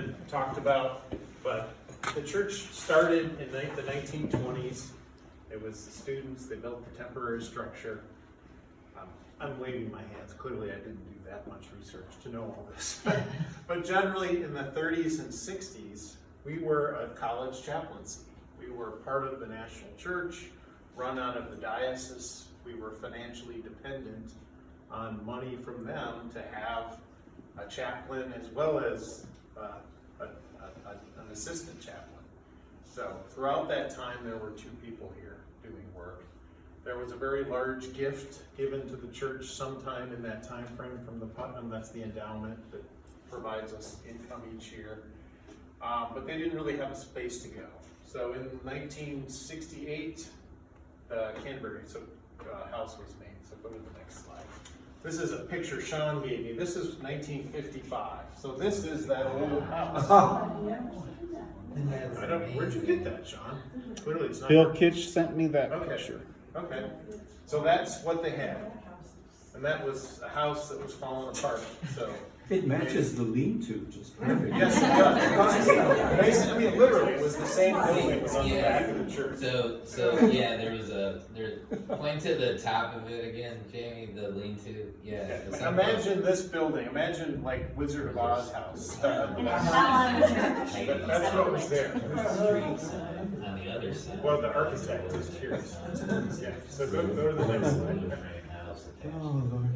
been talked about, but the church started in the 1920s. It was the students, they built the temporary structure. I'm waving my hands. Clearly I didn't do that much research to know all this. But generally in the 30s and 60s, we were a college chaplaincy. We were part of the national church, run out of the diocese. We were financially dependent on money from them to have a chaplain as well as an assistant chaplain. So throughout that time, there were 2 people here doing work. There was a very large gift given to the church sometime in that time frame from the Putnam. That's the endowment that provides us income each year. But they didn't really have a space to go. So in 1968, the Canterbury house was made. So go to the next slide. This is a picture Sean gave me. This is 1955. So this is that old house. Where'd you get that, Sean? Clearly it's not. Bill Kitch sent me that Okay. picture. Okay. So that's what they had. And that was a house that was falling apart. So It matches the lean-to just perfect. yes, it does. Basically, I mean, literally, it was the same building that was on the back of the church. So yeah, there's point to the top of it again, Jamie, the lean-to. Yeah. Imagine this building. Imagine like Wizard of Oz house. That's what was there. On the other side. Well, the architect is curious. Yeah. So go to the next slide.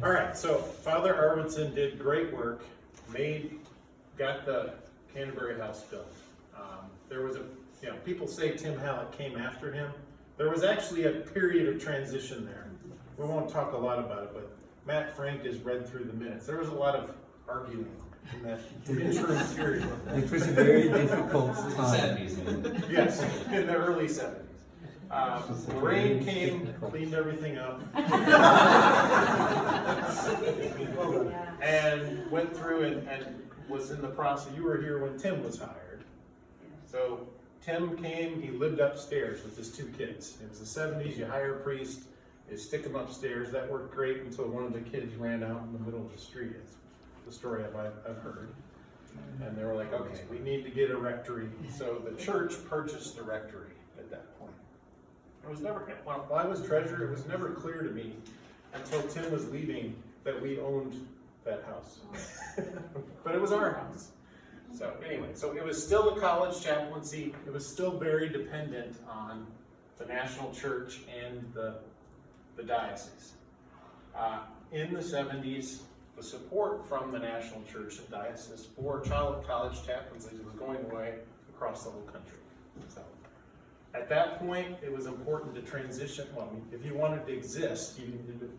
All right. So Father Arvidsson did great work. Got the Canterbury House built. There was people say Tim Hallett came after him. There was actually a period of transition there. We won't talk a lot about it, but Matt Frank has read through the minutes. There was a lot of arguing in that interim period. It was a very difficult time. 70s. Yes, in the early 70s. Rain came, cleaned everything up, and went through and was in the process. You were here when Tim was hired. So Tim came, he lived upstairs with his 2 kids. It was the 70s, you hire a priest, you stick him upstairs. That worked great until one of the kids ran out in the middle of the street. It's the story I've heard. And they were like, okay, we need to get a rectory. So the church purchased a rectory at that point. It was never, while I was treasurer, it was never clear to me until Tim was leaving that we owned that house. But it was our house. So anyway, so it was still a college chaplaincy. It was still very dependent on the national church and the diocese. In the 70s, the support from the national church and diocese for college chaplaincies was going away across the whole country. So at that point, it was important to transition. Well, if you wanted to exist, you needed to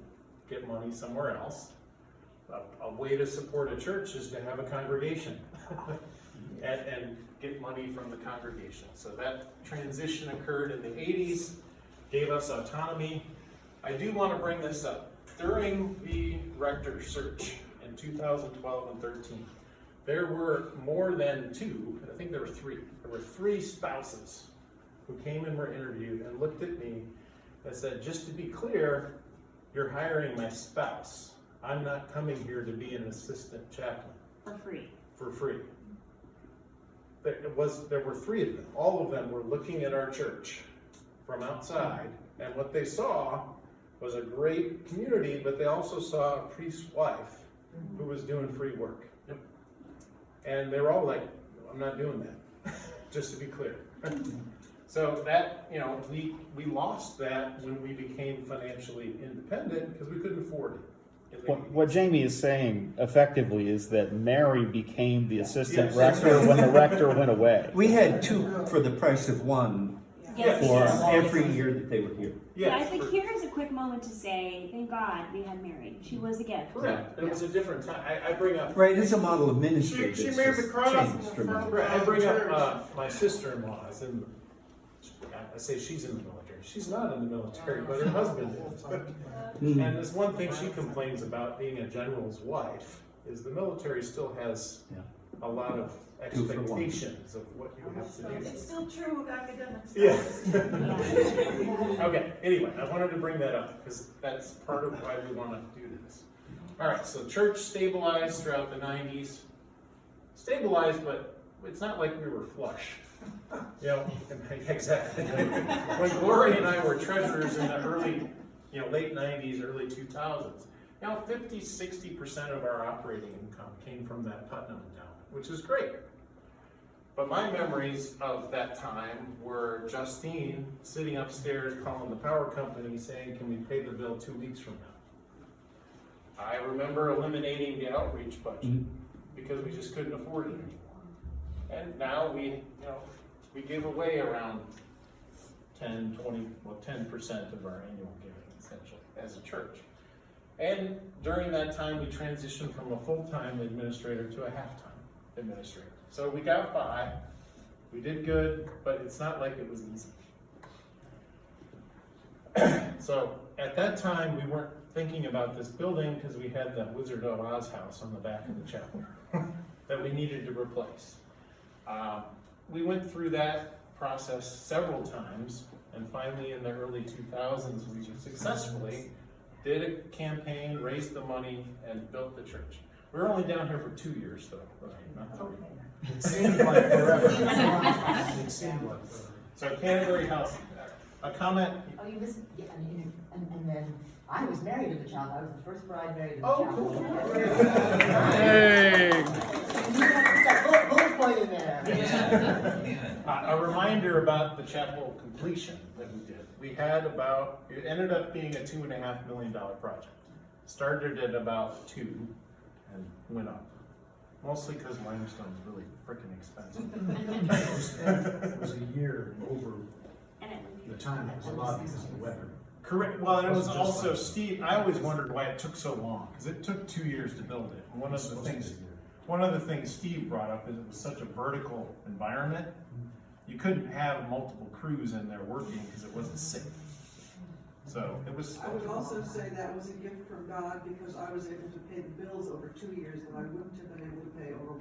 get money somewhere else. A way to support a church is to have a congregation and get money from the congregation. So that transition occurred in the 80s, gave us autonomy. I do want to bring this up. During the rector search in 2012 and 13, there were more than 2, I think there were 3. There were 3 spouses who came and were interviewed and looked at me and said, just to be clear, you're hiring my spouse. I'm not coming here to be an assistant chaplain. For free. For free. There were 3 of them. All of them were looking at our church from outside, and what they saw was a great community, but they also saw a priest's wife who was doing free work. Yep. And they were all like, I'm not doing that, just to be clear. So that, we lost that when we became financially independent because we couldn't afford it. What Jamie is saying effectively is that Mary became the assistant rector when the rector went away. We had 2 for the price of 1 for every year that they were here. Yeah, I think here is a quick moment to say, thank God we had Mary. She was a gift. Correct. It was a different time. I bring up. Right, it's a model of ministry. She that's made the just cross. changed dramatically. Right. I bring up my sister-in-law. I say she's in the military. She's not in the military, but her husband is. And there's one thing she complains about being a general's wife is the military still has a lot of expectations of what you have to do. It's still true of academics. Yeah. Okay, anyway, I wanted to bring that up because that's part of why we want to do this. All right, so church stabilized throughout the 90s. Stabilized, but it's not like we were flush. You know, exactly. When Gloria and I were treasurers in the early, late 90s, early 2000s, 50-60% of our operating income came from that Putnam endowment, which is great. But my memories of that time were Justine sitting upstairs calling the power company saying, can we pay the bill 2 weeks from now? I remember eliminating the outreach budget because we just couldn't afford it anymore. And now we give away around 10% of our annual giving, essentially, as a church. And during that time, we transitioned from a full-time administrator to a half-time administrator. So we got by, we did good, but it's not like it was easy. So at that time, we weren't thinking about this building because we had the Wizard of Oz house on the back of the chapel that we needed to replace. We went through that process several times, and finally in the early 2000s, we successfully did a campaign, raised the money, and built the church. We were only down here for 2 years, though, right? Not 3. It seemed like forever. It seemed like forever. So Canterbury House, a comment? Oh, you missed, yeah, and then I was married to the child. I was the first bride married to the Oh, child. cool. Hey! You have to bullet point in there. A reminder about the chapel completion that we did. We had it ended up being a $2.5 million project. Started at about 2 and went up. Mostly because limestone's really freaking expensive. It was a year over And it, the time it was allowed because of the weather. Correct. Well, and it was also Steve. I always wondered why it took so long because it took 2 years to build it. And one of the things Steve brought up is it was such a vertical environment. You couldn't have multiple crews in there working because it wasn't safe. So it was. I would also say that was a gift from God because I was able to pay the bills over 2 years that I wouldn't have been able to pay over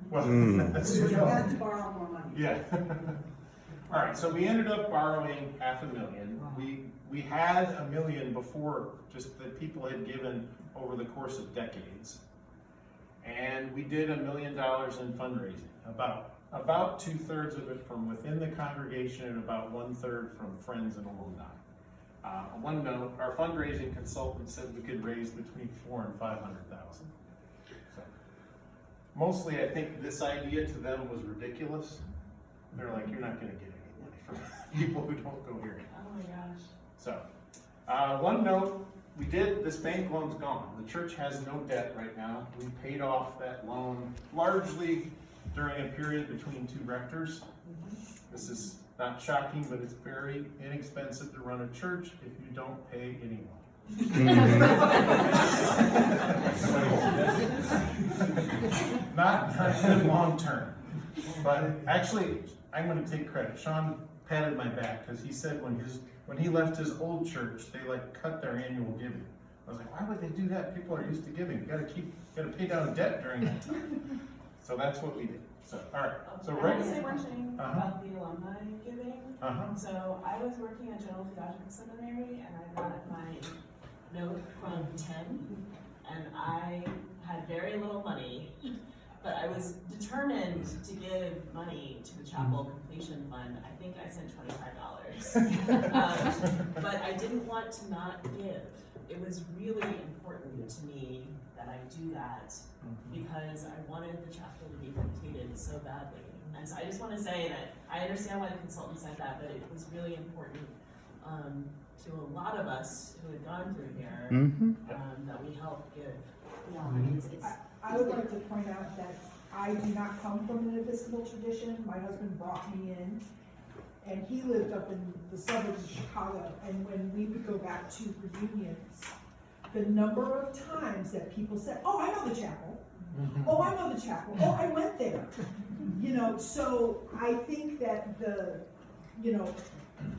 one. Well, that's Because I had to borrow more money. Yeah. All right, so we ended up borrowing $500,000. We had $1 million before, just that people had given over the course of decades. And we did $1 million in fundraising, about 2/3 of it from within the congregation and about 1/3 from friends and alumni. One note, our fundraising consultant said we could raise between $400,000 and $500,000. So, mostly, I think this idea to them was ridiculous. They're like, you're not going to get any money from people who don't go here. Oh my gosh. So, one note, this bank loan's gone. The church has no debt right now. We paid off that loan largely during a period between 2 rectors. This is not shocking, but it's very inexpensive to run a church if you don't pay anyone. Not good long term. But actually, I'm going to take credit. Sean patted my back because he said when he left his old church, they cut their annual giving. I was like, why would they do that? People are used to giving. You got to pay down debt during that time. So that's what we did. So all right. So I want to say one thing about the alumni giving. So I was working at General Theological Seminary, and I got my note from Tim, and I had very little money. But I was determined to give money to the chapel completion fund. I think I sent $25. But I didn't want to not give. It was really important to me that I do that because I wanted the chapel to be completed so badly. And so I just want to say that I understand why the consultant said that, but it was really important to a lot of us who had gone through here that we helped give. Yeah, I mean, it's I would like to point out that I do not come from an Episcopal tradition. My husband brought me in, and he lived up in the suburbs of Chicago. And when we would go back to reunions, the number of times that people said, "Oh, I know the chapel. Oh, I know the chapel. Oh, I went there." So I think that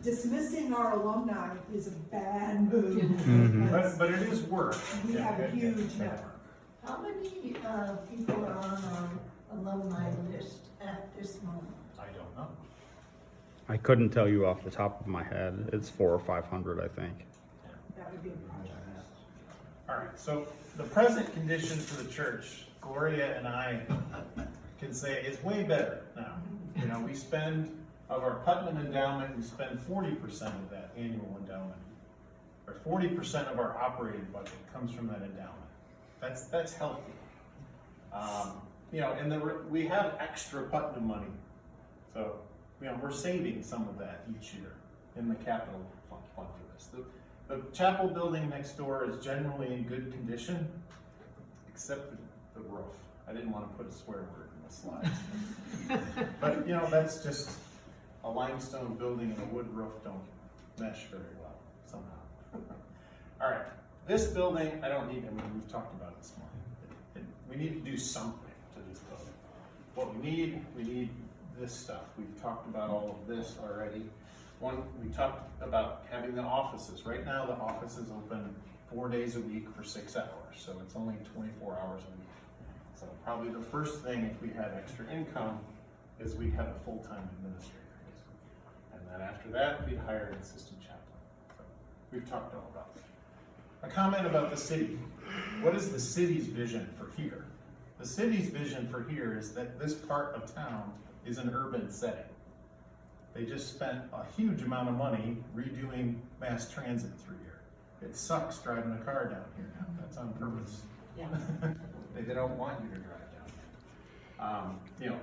dismissing our alumni is a bad move. But it is work. We have a huge network. How many people are on our alumni list at this moment? I don't know. I couldn't tell you off the top of my head. It's 400 or 500, I think. That would be a project. All right, so the present condition for the church, Gloria and I can say it's way better now. You know, we spend, of our Putnam endowment, we spend 40% of that annual endowment. Or 40% of our operating budget comes from that endowment. That's healthy. You know, and we have extra Putnam money. So, you know, we're saving some of that each year in the capital fund for this. The chapel building next door is generally in good condition, except the roof. I didn't want to put a swear word in the slides. But, you know, that's just a limestone building and a wood roof don't mesh very well somehow. All right, this building, I don't need, I mean, we've talked about it this morning. We need to do something to this building. What we need this stuff. We've talked about all of this already. One, we talked about having the offices. Right now, the office is open 4 days a week for 6 hours, so it's only 24 hours a week. So probably the first thing, if we had extra income, is we'd have a full-time administrator. And then after that, we'd hire an assistant chaplain. So we've talked all about that. A comment about the city. What is the city's vision for here? The city's vision for here is that this part of town is an urban setting. They just spent a huge amount of money redoing mass transit through here. It sucks driving a car down here now. That's on purpose. Yeah. They don't want you to drive down. You know,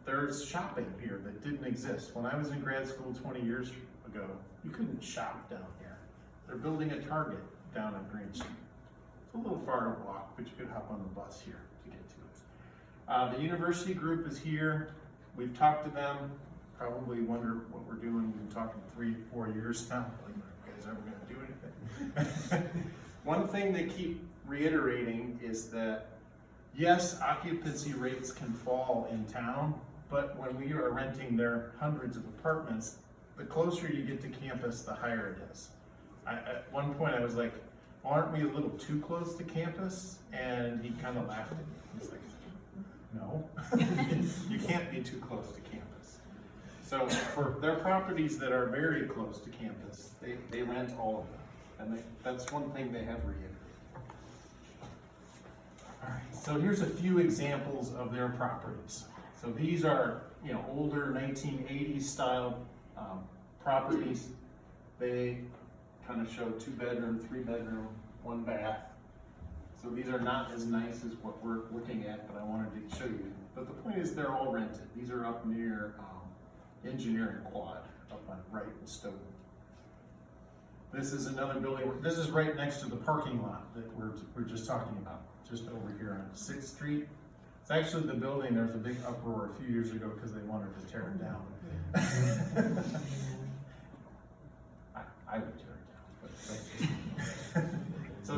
there's shopping here that didn't exist. When I was in grad school 20 years ago, you couldn't shop down here. They're building a Target down on Green Street. It's a little far to walk, but you could hop on the bus here to get to it. The university group is here. We've talked to them. Probably wonder what we're doing. We've been talking 3-4 years now. Like, are you guys ever going to do anything? One thing they keep reiterating is that yes, occupancy rates can fall in town, but when we are renting their hundreds of apartments, the closer you get to campus, the higher it is. At one point I was like, well, aren't we a little too close to campus? And he kind of laughed at me. He's like, no, you can't be too close to campus. So for their properties that are very close to campus, they rent all of them. And that's one thing they have reiterated. All right, so here's a few examples of their properties. So these are, you know, older 1980s style properties. They kind of show 2-bedroom, 3-bedroom, 1 bath. So these are not as nice as what we're looking at, but I wanted to show you. But the point is they're all rented. These are up near Engineering Quad, up on Wright and Stoughton. This is another building. This is right next to the parking lot that we're just talking about, just over here on 6th Street. It's actually the building, there was a big uproar a few years ago because they wanted to tear it down. I would tear it down. But so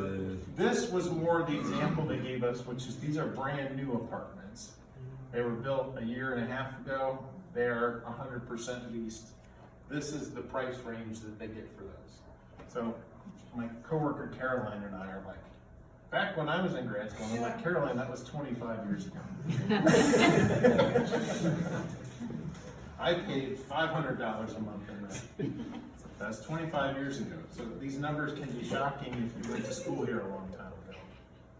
this was more the example they gave us, which is these are brand new apartments. They were built a year and a half ago. They're 100% leased. This is the price range that they get for those. So my coworker Caroline and I are like, back when I was in grad school, I'm like, Caroline, that was 25 years ago. I paid $500 a month in rent. That's 25 years ago. So these numbers can be shocking if you went to school here a long time ago.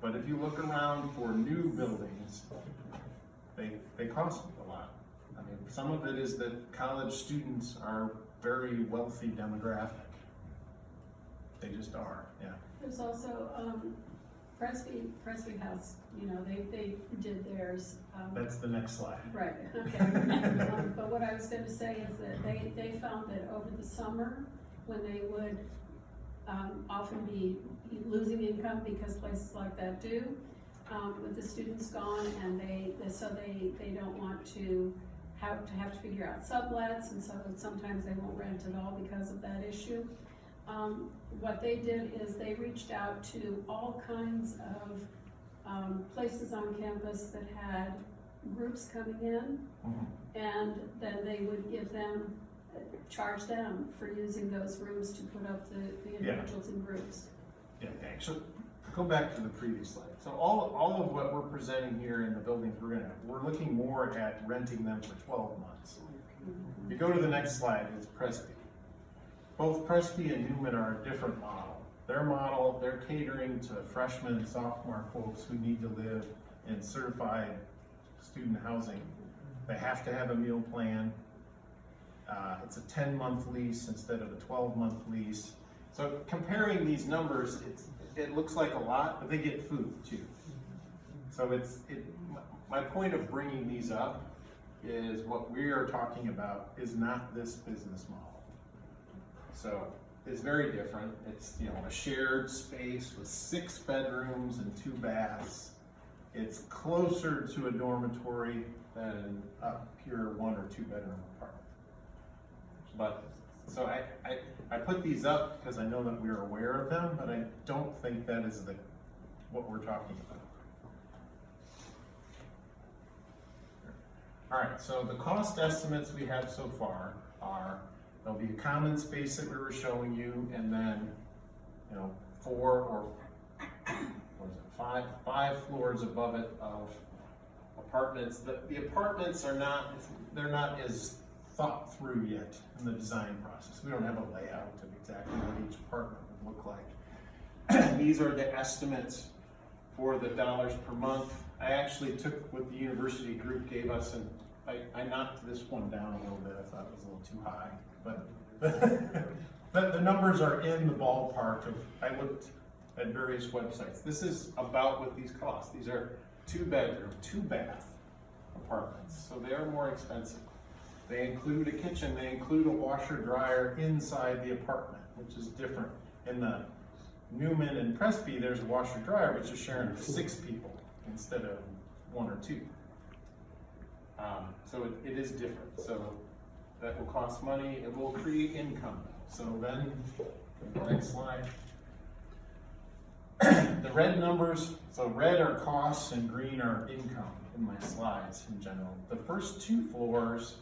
But if you look around for new buildings, they cost a lot. I mean, some of it is that college students are very wealthy demographic. They just are, yeah. There's also Presby House, you know, they did theirs. That's the next slide. Right, okay. But what I was going to say is that they found that over the summer, when they would often be losing income because places like that do, with the students gone, and they don't want to have to figure out sublets, and so sometimes they won't rent at all because of that issue. What they did is they reached out to all kinds of places on campus that had groups coming in, and then they would charge them for using those rooms to put up the individuals in groups. Yeah, thanks. So go back to the previous slide. So all of what we're presenting here in the buildings we're looking more at renting them for 12 months. If you go to the next slide, it's Presby. Both Presby and Newman are a different model. They're catering to freshmen and sophomore folks who need to live in certified student housing, they have to have a meal plan. It's a 10-month lease instead of a 12-month lease. So comparing these numbers, it looks like a lot, but they get food too. So my point of bringing these up is what we are talking about is not this business model. So it's very different. It's, you know, a shared space with 6 bedrooms and 2 baths. It's closer to a dormitory than a pure 1 or 2 bedroom apartment. But, so I put these up because I know that we're aware of them, but I don't think that is what we're talking about. All right, so the cost estimates we have so far are, there'll be a common space that we were showing you, and then, you know, 4 or what is it, 5 floors above it of apartments. The apartments are not, they're not as thought through yet in the design process. We don't have a layout of exactly what each apartment would look like. These are the estimates for the dollars per month. I actually took what the university group gave us, and I knocked this one down a little bit. I thought it was a little too high, but the numbers are in the ballpark of, I looked at various websites. This is about what these cost. These are 2 bedroom, 2 bath apartments, so they are more expensive. They include a kitchen, they include a washer dryer inside the apartment, which is different. In the Newman and Presby, there's a washer dryer, but you're sharing with 6 people instead of 1 or 2. So it is different. So that will cost money. It will create income. So then, next slide. The red numbers, so red are costs and green are income in my slides in general. The first 2 floors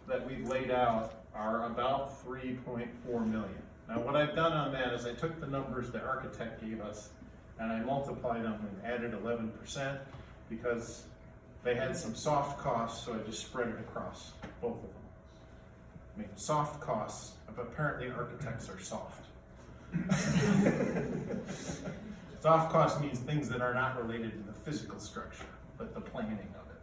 that we've laid out are about 3.4 million. Now what I've done on that is I took the numbers the architect gave us and I multiplied them and added 11% because they had some soft costs, so I just spread it across both of them. I mean, soft costs, but apparently architects are soft. Soft cost means things that are not related to the physical structure, but the planning of it.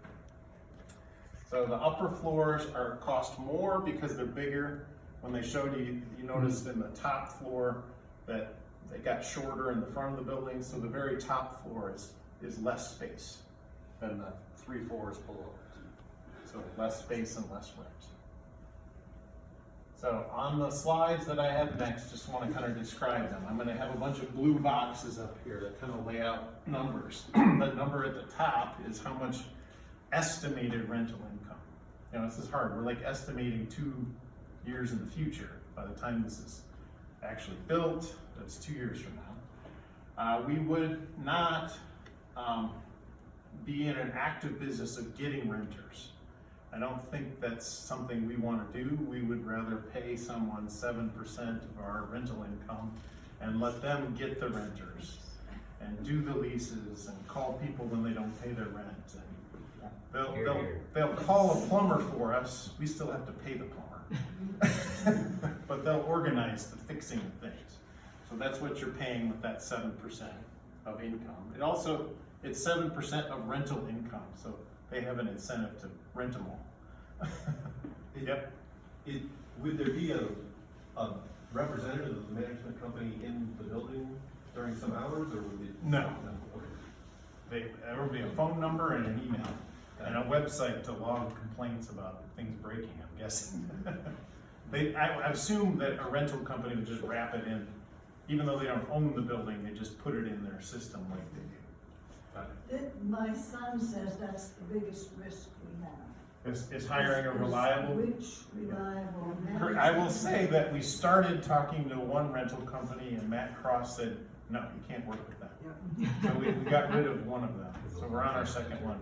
So the upper floors cost more because they're bigger. When they showed you, you noticed in the top floor that they got shorter in the front of the building, so the very top floor is less space than the 3 floors below. So less space and less rent. So on the slides that I have next, just want to kind of describe them. I'm going to have a bunch of blue boxes up here that kind of lay out numbers. The number at the top is how much estimated rental income. You know, this is hard. We're like estimating 2 years in the future. By the time this is actually built, that's 2 years from now. We would not be in an active business of getting renters. I don't think that's something we want to do. We would rather pay someone 7% of our rental income and let them get the renters and do the leases and call people when they don't pay their rent. And they'll call a plumber for us. We still have to pay the plumber, but they'll organize the fixing of things. So that's what you're paying with that 7% of income. It's 7% of rental income. So they have an incentive to rent them all. Yep. Would there be a representative of the management company in the building during some hours, or would it? No. Okay. There will be a phone number and an email and a website to log complaints about things breaking, I'm guessing. I assume that a rental company would just wrap it in, even though they don't own the building, they just put it in their system like they do. My son says that's the biggest risk we have. Is hiring a reliable? Which reliable manager? I will say that we started talking to one rental company and Matt Cross said, no, you can't work with them. Yep. So we got rid of one of them. So we're on our second one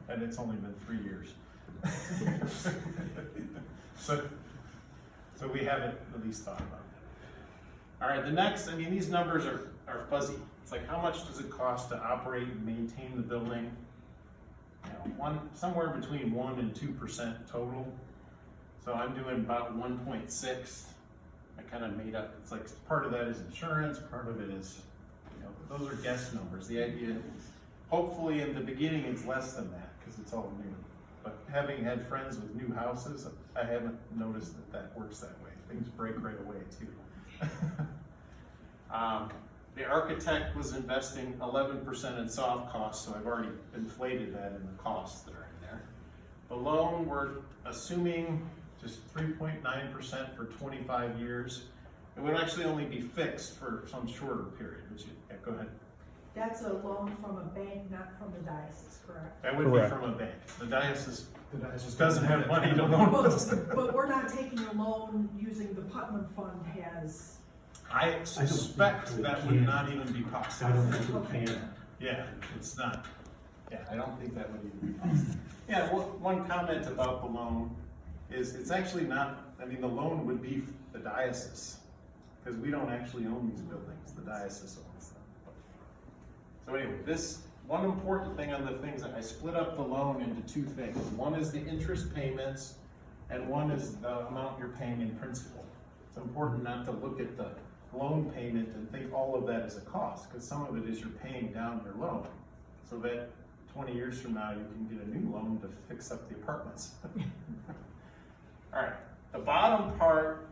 and it's only been 3 years. So we haven't at least thought about it. All right, the next, these numbers are fuzzy. It's like, how much does it cost to operate and maintain the building? You know, somewhere between 1% and 2% total. So I'm doing about 1.6. I kind of made up, it's like part of that is insurance, part of it is, you know, those are guess numbers. The idea, hopefully in the beginning it's less than that because it's all new. But having had friends with new houses, I haven't noticed that that works that way. Things break right away too. The architect was investing 11% in soft costs, so I've already inflated that in the costs that are in there. The loan, we're assuming just 3.9% for 25 years. It would actually only be fixed for some shorter period, which, yeah, go ahead. That's a loan from a bank, not from the diocese, correct? That would Correct. be from a bank. The diocese The diocese doesn't have money to loan us. But we're not taking a loan using the Putnam Fund has, I suspect think we that would can. not even be possible. I don't think we can. Yeah, it's not, yeah, I don't think that would even be possible. Yeah, one comment about the loan is it's actually not, I mean, the loan would be the diocese, because we don't actually own these buildings, the diocese owns them. So anyway, this, one important thing on the things, I split up the loan into two things. One is the interest payments, and one is the amount you're paying in principal. It's important not to look at the loan payment and think all of that is a cost, because some of it is you're paying down your loan, so that 20 years from now, you can get a new loan to fix up the apartments. All right, the bottom part,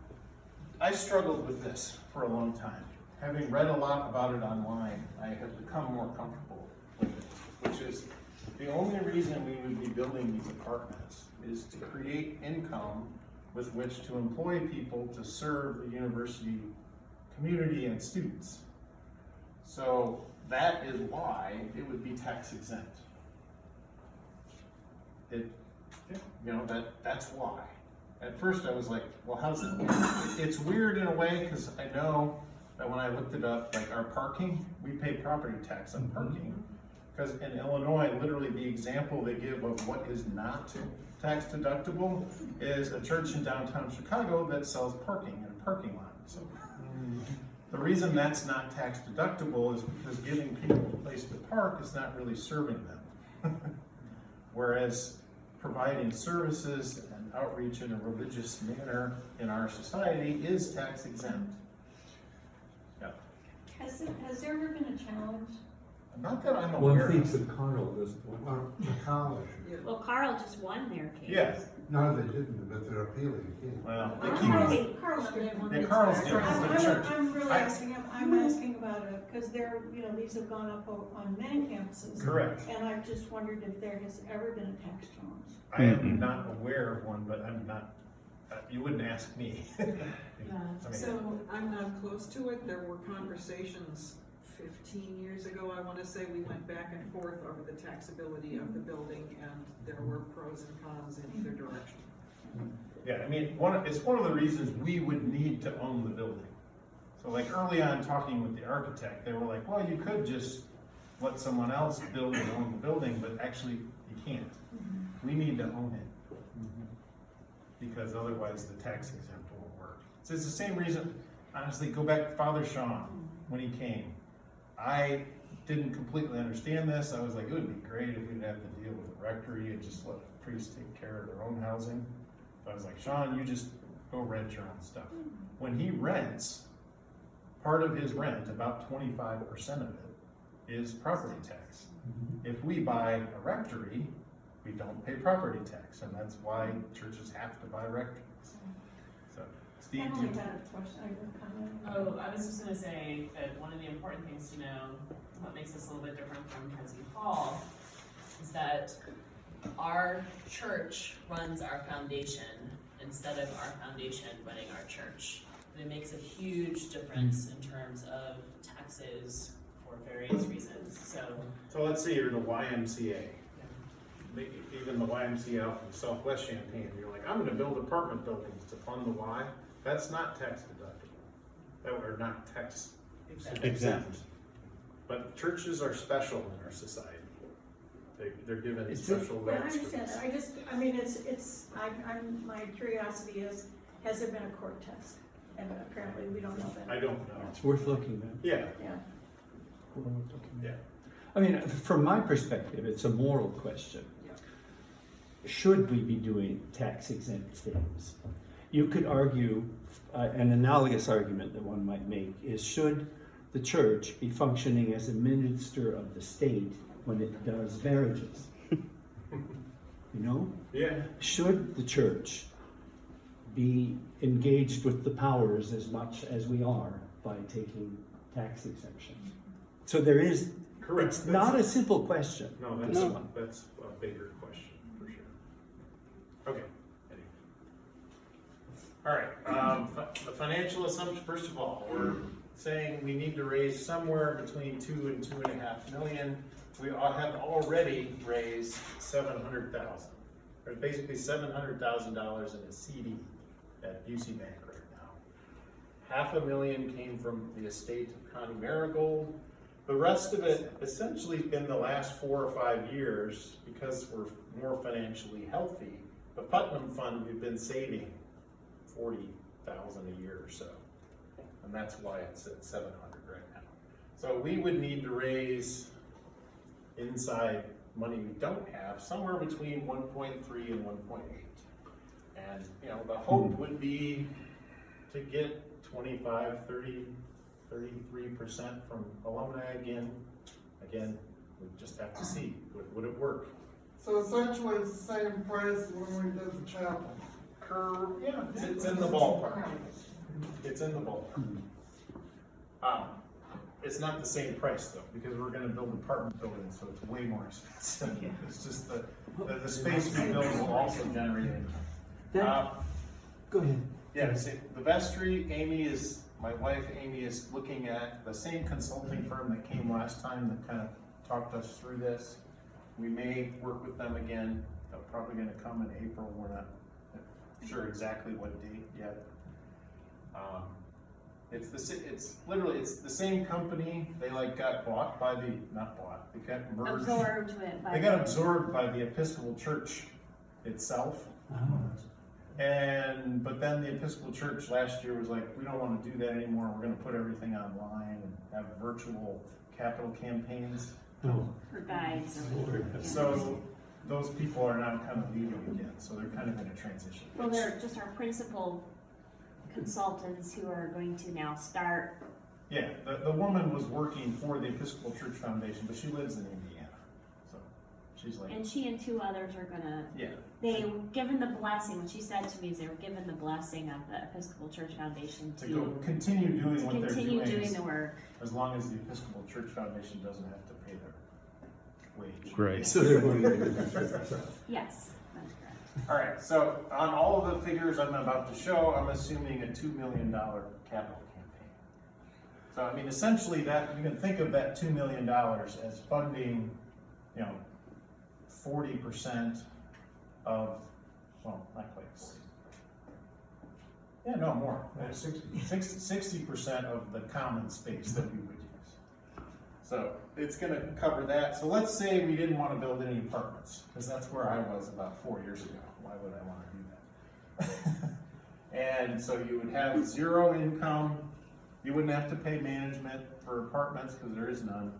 I struggled with this for a long time. Having read a lot about it online, I have become more comfortable with it, which is the only reason we would be building these apartments is to create income with which to employ people to serve the university community and students. So that is why it would be tax exempt. That's why. At first I was like, well, how's that work? It's weird in a way, because I know that when I looked it up, like our parking, we pay property tax on parking. Because in Illinois, literally the example they give of what is not tax deductible is a church in downtown Chicago that sells parking in a parking lot. So the reason that's not tax deductible is because giving people a place to park is not really serving them. Whereas providing services and outreach in a religious manner in our society is tax exempt. Yeah. Has there ever been a challenge? Not that I'm One aware thing of. for Carl was, Well, the college, Well, Carl just won their case. Yeah, no, they didn't, but they're appealing again. well, they I'm keep, really- Carl's different. yeah, Carl's different, the church. I'm really I- asking, I'm asking about it, because these have gone up on many campuses. Correct. And I've just wondered if there has ever been a tax challenge. I am not aware of one, but I'm not, you wouldn't ask me. I mean, So I'm not close to it. There were conversations 15 years ago, I want to say, we went back and forth over the taxability of the building, and there were pros and cons in either direction. Yeah, I mean, it's one of the reasons we would need to own the building. So like early on talking with the architect, they were like, well, you could just let someone else build and own the building, but actually you can't. We need to own it. Because otherwise the tax exempt won't work. So it's the same reason, honestly, go back to Father Sean, when he came. I didn't completely understand this. I was like, it would be great if we'd have to deal with a rectory and just let priests take care of their own housing. So I was like, Sean, you just go rent your own stuff. When he rents, part of his rent, about 25% of it, is property tax. If we buy a rectory, we don't pay property tax, and that's why churches have to buy rectories. So, Steve, I do only you? had a question, I have a comment. Oh, I was just gonna say that one of the important things to know, what makes us a little bit different from Hensey Hall, is that our church runs our foundation instead of our foundation running our church. And it makes a huge difference in terms of taxes for various reasons, so. So let's say you're the YMCA. Even the YMCA out in Southwest Champaign, you're like, I'm gonna build apartment buildings to fund the Y. That's not tax deductible. That are not tax exempt. But churches are special in our society. They're given special Yeah, I rights. for understand this. that, my curiosity is, has there been a court test? And apparently we don't know that. I don't know. it's worth looking at. Yeah, Yeah. yeah. I mean, from my perspective, it's a moral question. Should we be doing tax exempt things? You could argue, an analogous argument that one might make is, should the church be functioning as a minister of the state when it does marriages? You know? Yeah. Should the church be engaged with the powers as much as we are by taking tax exemption? So there is, Correct. it's not a simple question. No, this one. that's a bigger question, for sure. Okay. All right, the financial assumption, first of all, we're saying we need to raise somewhere between 2 and 2.5 million. We have already raised 700,000. There's basically $700,000 in a CD at UC Bank right now. $500,000 came from the estate of Connie Marigold. The rest of it essentially in the last 4 or 5 years, because we're more financially healthy, the Putnam Fund, we've been saving 40,000 a year or so. And that's why it's at 700 right now. So we would need to raise inside money we don't have, somewhere between 1.3 and 1.8. And, you know, the hope would be to get 25, 30, 33% from alumni again. Again, we just have to see, would it work? So essentially, it's the same price when we did the chapel. Yeah, it's in the ballpark. It's in the ballpark. It's not the same price though, because we're gonna build apartment buildings, so it's way more expensive. It's just the space we build will also generate income. Go ahead. Yeah, see, the vestry, my wife Amy is looking at the same consulting firm that came last time that kind of talked us through this. We may work with them again. They're probably gonna come in April. We're not sure exactly what date yet. It's literally the same company. They got bought by they got merged. Absorbed with. They got absorbed by the Episcopal Church itself. But then the Episcopal Church last year was like, we don't want to do that anymore. We're going to put everything online and have virtual capital campaigns. For guides. So those people are now kind of leaving again. So they're kind of in a transition. Well, they're just our principal consultants who are going to now start. Yeah, the woman was working for the Episcopal Church Foundation, but she lives in Indiana. So she's like. And she and 2 others are gonna. Yeah. They were given the blessing. What she said to me is they were given the blessing of the Episcopal Church Foundation To go continue doing what they're doing. Continue doing the work. As long as the Episcopal Church Foundation doesn't have to pay their wage. Great. So they're going to. Yes, that's correct. All right, so on all of the figures I'm about to show, I'm assuming a $2 million capital campaign. So I mean, essentially that, you can think of that $2 million as funding, 40% of, well, not quite 40. Yeah, no, more. 60% of the common space that we would use. So it's gonna cover that. So let's say we didn't want to build any apartments, because that's where I was about 4 years ago. Why would I want to do that? And so you would have 0 income. You wouldn't have to pay management for apartments because there is none.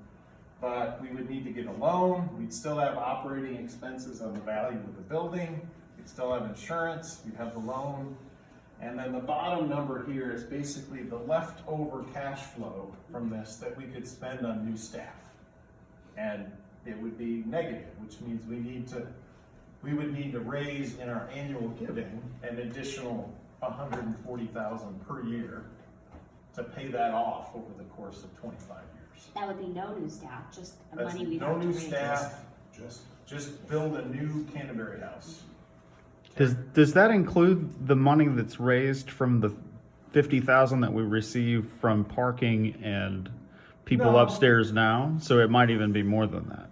But we would need to get a loan. We'd still have operating expenses on the value of the building. We'd still have insurance. We'd have the loan. And then the bottom number here is basically the leftover cash flow from this that we could spend on new staff. And it would be negative, which means we would need to raise in our annual giving an additional $140,000 per year to pay that off over the course of 25 years. That would be no new staff, just the That's money we no have to new raise. staff, just build a new Canterbury house. Does that include the money that's raised from the 50,000 that we receive from parking and people No. upstairs now? So it might even be more than that.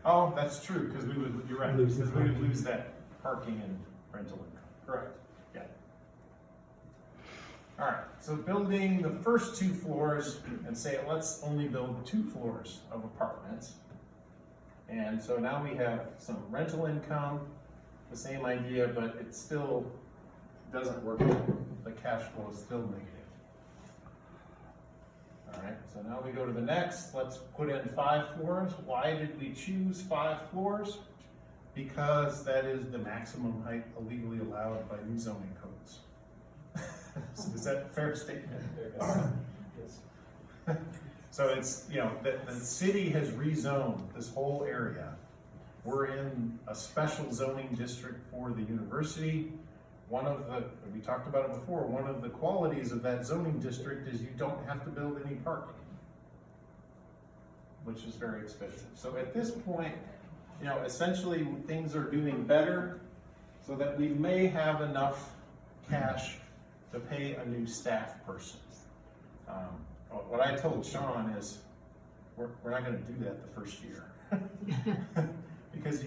Oh, that's true, because you're right, Lose because the we would parking. lose that parking and rental income. Correct, yeah. All right, so building the first 2 floors, and say, let's only build 2 floors of apartments. And so now we have some rental income, the same idea, but it still doesn't work. The cash flow is still negative. All right, so now we go to the next. Let's put in 5 floors. Why did we choose 5 floors? Because that is the maximum height illegally allowed by new zoning codes. So is that a fair statement? Yes. So it's, the city has rezoned this whole area We're in a special zoning district for the university. We talked about it before, one of the qualities of that zoning district is you don't have to build any parking, which is very expensive. So at this point, essentially things are doing better so that we may have enough cash to pay a new staff person. What I told Sean is, we're not gonna do that the first year. Because,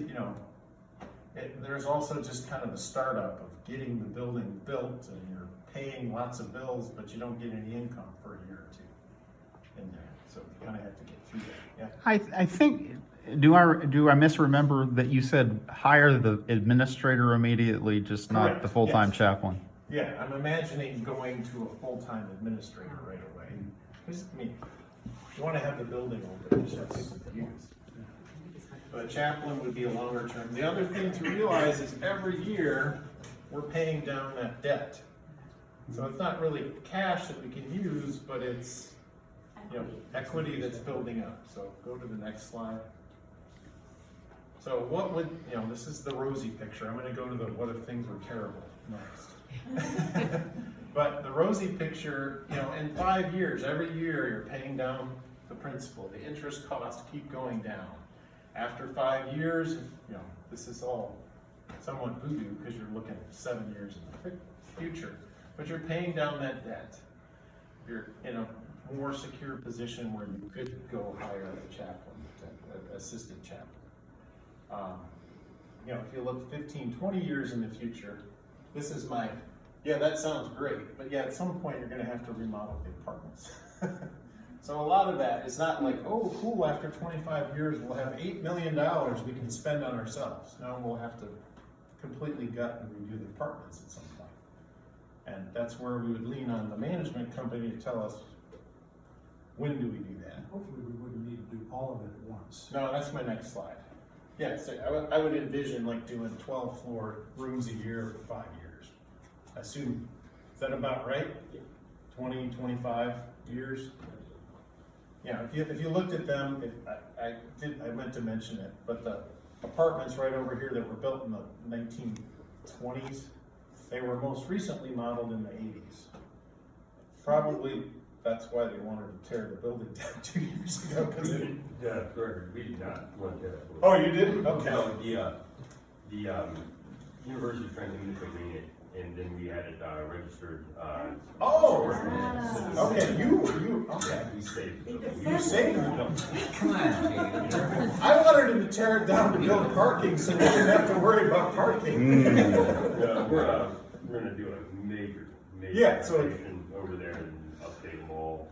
there's also just kind of the startup of getting the building built and you're paying lots of bills, but you don't get any income for a year or two in there. So you kind of have to get through that, yeah. I think, do I misremember that you said hire the administrator immediately, just not Correct, the full-time yes. chaplain? Yeah, I'm imagining going to a full-time administrator right away. Because, you want to have the building open, just have people to use. But a chaplain would be a longer term. The other thing to realize is every year, we're paying down that debt. So it's not really cash that we can use, but it's, equity that's building up. So go to the next slide. So what would, this is the rosy picture. I'm gonna go to the what if things were terrible next. But the rosy picture, in 5 years, every year you're paying down the principal. The interest costs keep going down. After 5 years, this is all somewhat voodoo because you're looking at 7 years in the future, but you're paying down that debt. You're in a more secure position where you could go hire a chaplain, an assistant chaplain. If you look 15, 20 years in the future, this is that sounds great, but at some point you're gonna have to remodel the apartments. So a lot of that is not like, oh, cool, after 25 years, we'll have $8 million we can spend on ourselves. No, we'll have to completely gut and redo the apartments at some point. And that's where we would lean on the management company to tell us, when do we do that? Hopefully we wouldn't need to do all of it at once. No, that's my next slide. Yeah, so I would envision like doing 12 floor rooms a year for 5 years. I assume, is that about right? 20, 25 years? Yeah, if you looked at them, I meant to mention it, but the apartments right over here that were built in the 1920s, they were most recently modeled in the 80s. Probably that's why they wanted to tear the building down 2 years ago. Because we did not want that. Oh, you didn't? Okay. No, the university was trying to integrate it, and then we added registered. Okay, okay. We saved it. You saved the building. Come on, Jamie. I wanted him to tear it down to build parking so we didn't have to worry about parking. We're gonna do a major renovation over there and update them all.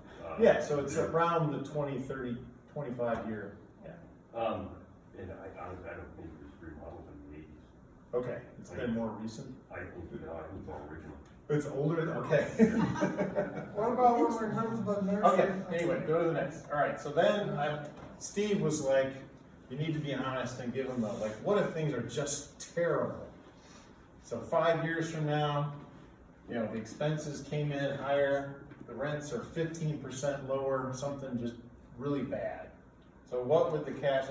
So it's around the 20, 30, 25 year. And I honestly, I don't think it was remodeled in the 80s. Okay, it's been more recent. I think it's all original. It's older, okay. What about when we're talking about nursery? Okay, anyway, go to the next. All right, so then Steve was like, you need to be honest and give him what if things are just terrible? So 5 years from now, the expenses came in higher, the rents are 15% lower, something just really bad. So what would the cash,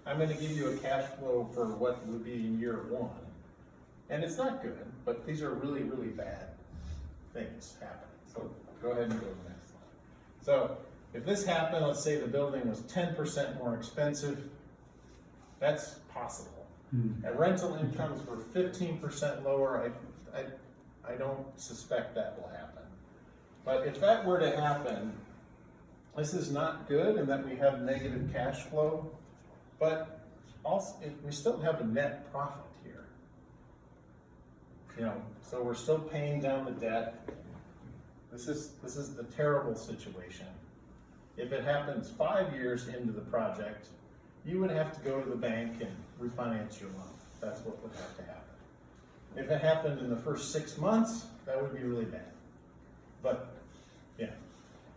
I'm gonna give you a cash flow for what would be in year 1. And it's not good, but these are really, really bad things happening. So go ahead and go to the next slide. So if this happened, let's say the building was 10% more expensive, that's possible. And rental incomes were 15% lower, I don't suspect that will happen. But if that were to happen, this is not good in that we have negative cash flow, but also we still have a net profit here. So we're still paying down the debt. This is the terrible situation. If it happens 5 years into the project, you would have to go to the bank and refinance your loan. That's what would have to happen. If it happened in the first 6 months, that would be really bad. But, yeah.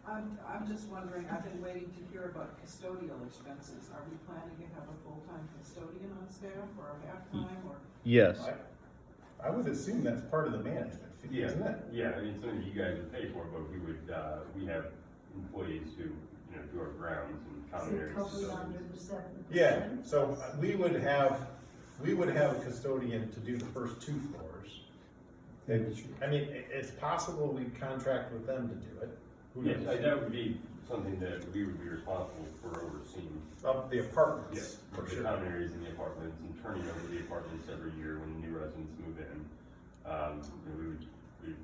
I'm just wondering, I've been waiting to hear about custodial expenses. Are we planning to have a full-time custodian on staff or a half-time or? Yes. I would assume that's part of the management fee, isn't it? Yeah, it's something you guys would pay for, but we have employees who, do our grounds and common areas. Covered under the 7%. Yeah, so we would have a custodian to do the first 2 floors. I mean, it's possible we'd contract with them to do it. Who Yes, knows? that would be something that we would be responsible for overseeing. Of the apartments, Yes, for the sure. common areas in the apartments and turning over the apartments every year when new residents move in. We would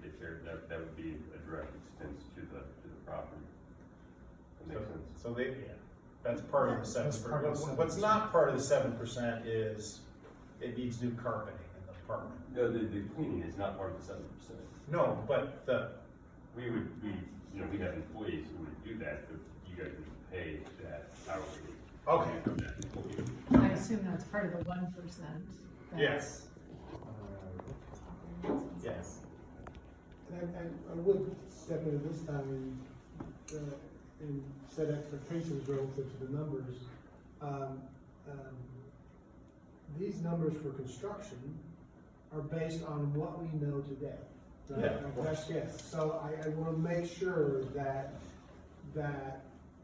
take care, that would be a direct expense to the property. That makes sense. So that's part of the 7%. That's part of the 7%. What's not part of the 7% is it needs new carpeting in the apartment. No, the cleaning is not part of the 7%. No, but We we'd have employees who would do that, but you guys would pay that hourly. okay. I assume that's part of the 1%. Yes. Yes. And I would step in this time and set expectations relative to the numbers. These numbers for construction are based on what we know today. Right? Yeah, of course. Best guess. So I want to make sure that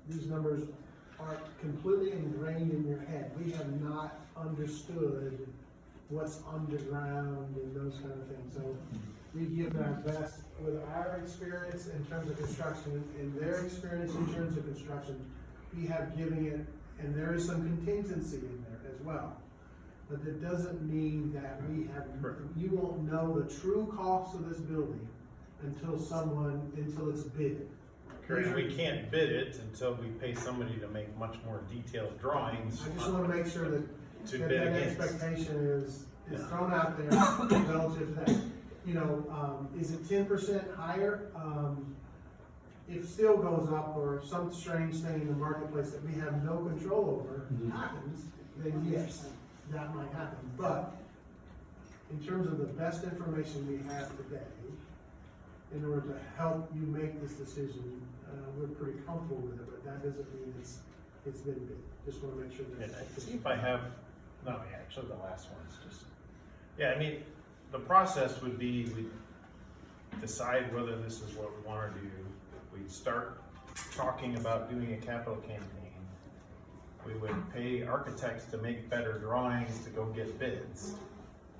these numbers aren't completely ingrained in your head. We have not understood what's underground and those kind of things. So we give our best with our experience in terms of construction and their experience in terms of construction. We have given it, and there is some contingency in there as well. But that doesn't mean that you won't know the true cost of this building until it's bid. Correct. We can't bid it until we pay somebody to make much more detailed drawings. I just want to make sure that To that bid that against. expectation is Yeah. thrown out there relative to that. Is it 10% higher? If steel goes up or some strange thing in the marketplace that we have no control over happens, then yes, that might happen. But in terms of the best information we have today, in order to help you make this decision, we're pretty comfortable with it, but that doesn't mean it's been bid. Just want to make sure And that. see if I have, no, actually the last one's just, yeah, I mean, the process would be, we decide whether this is what we wanna do. We'd start talking about doing a capital campaign. We would pay architects to make better drawings to go get bids.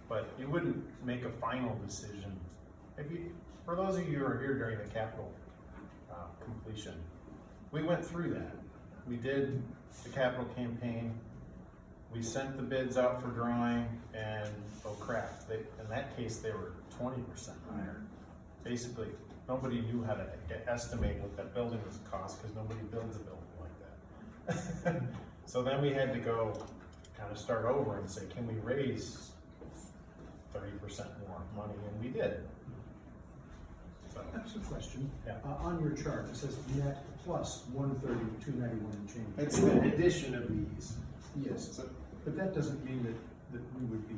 But you wouldn't make a final decision. For those of you who are here during the capital completion, we went through that. We did the capital campaign. We sent the bids out for drawing, and oh crap, in that case, they were 20% higher. Basically, nobody knew how to estimate what that building was cost, because nobody builds a building like that. So then we had to go kind of start over and say, can we raise 30% more money? And we did. So, That's a question. Yeah. On your chart, it says net plus 130, 291 and change. it's the addition of these. Yes, but that doesn't mean that we would be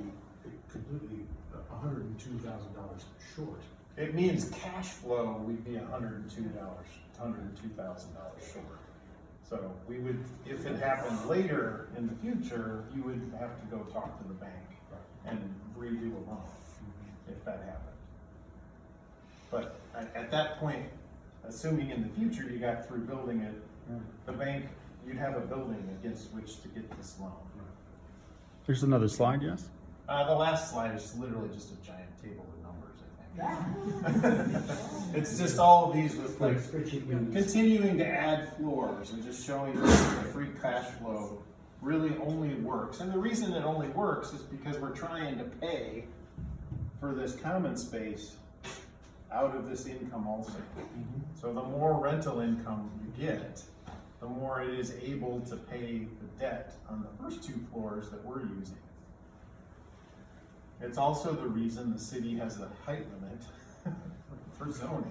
completely $102,000 short. It means cash flow, we'd be $102,000 short. So we would, if it happened later in the future, you would have to go talk to the bank and redo a loan, if that happened. But at that point, assuming in the future you got through building it, the bank, you'd have a building against which to get this loan. There's another slide, yes? The last slide is literally just a giant table of numbers, I think. It's just all of these with like continuing to add floors and just showing you that the free cash flow really only works. And the reason it only works is because we're trying to pay for this common space out of this income also. So the more rental income you get, the more it is able to pay the debt on the first 2 floors that we're using. It's also the reason the city has a height limit for zoning.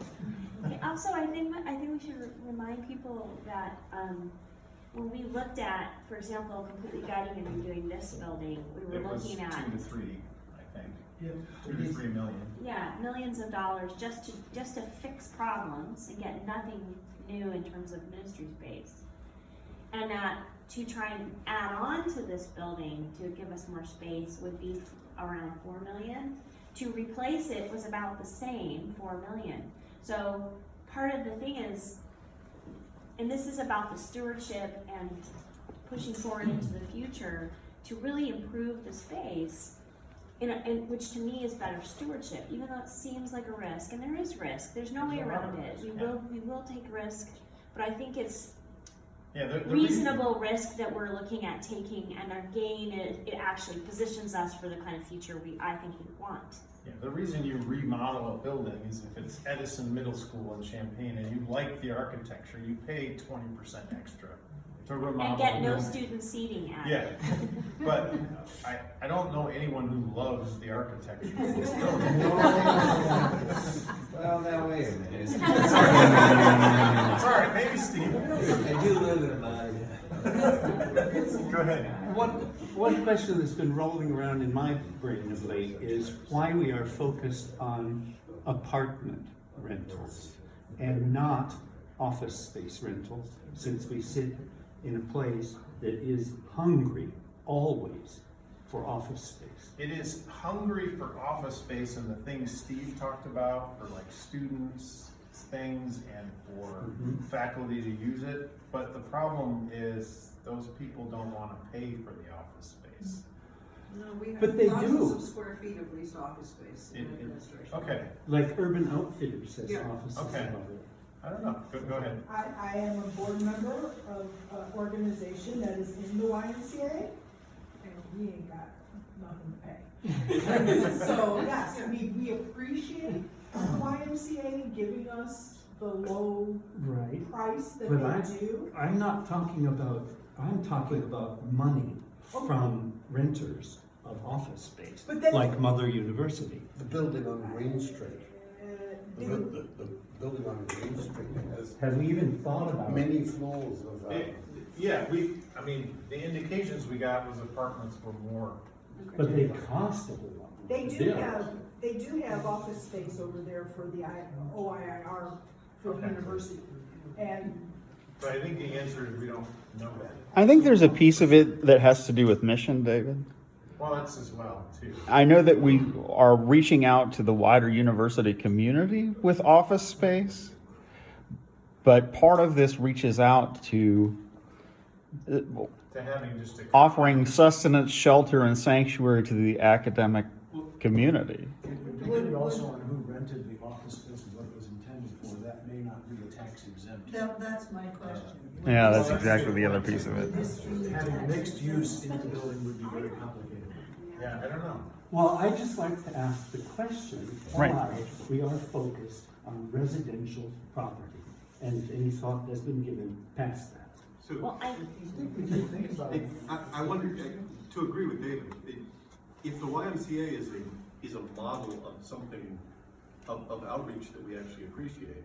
Also, I think we should remind people that, when we looked at, for example, completely gutting and redoing this building, we were looking at. It was 2 to 3, I think. Yeah. 2 to 3 million. Yeah, millions of dollars just to fix problems and get nothing new in terms of ministry space. And to try and add on to this building to give us more space would be around 4 million. To replace it was about the same, 4 million. So part of the thing is, and this is about the stewardship and pushing forward into the future to really improve the space, in which to me is better stewardship, even though it seems like a risk, and there is risk, there's no way around it. We will take risk, but I think it's reasonable risk that we're looking at taking, and our gain, it actually positions us for the kind of future I think we want. Yeah, the reason you remodel a building is if it's Edison Middle School in Champaign and you like the architecture, you pay 20% extra to remodel. And get a no building. student seating at Yeah, but I don't know anyone who loves the architecture of this building. Well, now wait a minute. Sorry, maybe Steve. I do live in a body. Go ahead. One question that's been rolling around in my brain of late is why we are focused on apartment rentals and not office space rentals, since we sit in a place that is hungry always for office space. It is hungry for office space and the things Steve talked about for like students, things, and for faculty to use it. But the problem is those people don't want to pay for the office space. No, we have But they thousands do. of square feet of leased office space in administration. Okay, Like Urban Outfitters says Yeah. offices Okay. about it. I don't know. Go ahead. I am a board member of an organization that is in the YMCA, and we ain't got nothing to pay. So, yes, we appreciate the YMCA giving us the low Right. price that But they do. I'm talking about money from renters of office space, But then- like Mother University. The building on Green Street, the Didn't- building on Green Street has Have we even thought about it? many floors of, Yeah, the indications we got was apartments were more. But they cost a whole lot. They do Bill. have office space over there for the OIIR for the Okay. university. And But I think the answer is we don't know that. I think there's a piece of it that has to do with mission, David. Well, that's as well, too. I know that we are reaching out to the wider university community with office space, but part of this reaches out to To having just a. offering sustenance, shelter, and sanctuary to the academic community. It depended also on who rented the office space and what it was intended for. That may not be a tax exempt. That's my question. Yeah, that's exactly the other piece of it. Having mixed use in the building would be very complicated. Yeah, I don't know. Well, I'd just like to ask the question, Right. why we are focused on residential property, and if any thought has been given past that. So, Well, Think about it. I wonder, to agree with David, if the YMCA is a model of something, of outreach that we actually appreciate,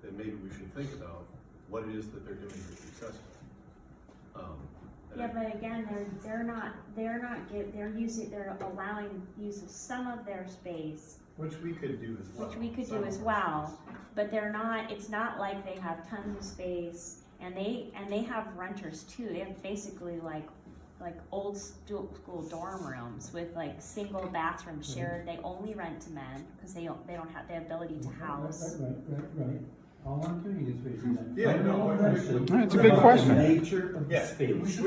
then maybe we should think about what it is that they're doing that's successful. And yeah, but again, they're allowing use of some of their space, Which we could do as well. which we could do as well, but it's not like they have tons of space, and they have renters too. They have basically like old school dorm rooms with like single bathrooms shared. They only rent to men because they don't have the ability to house. Right. All I'm doing is raising that. Yeah, no, It's a good question. The nature of the Yeah, space.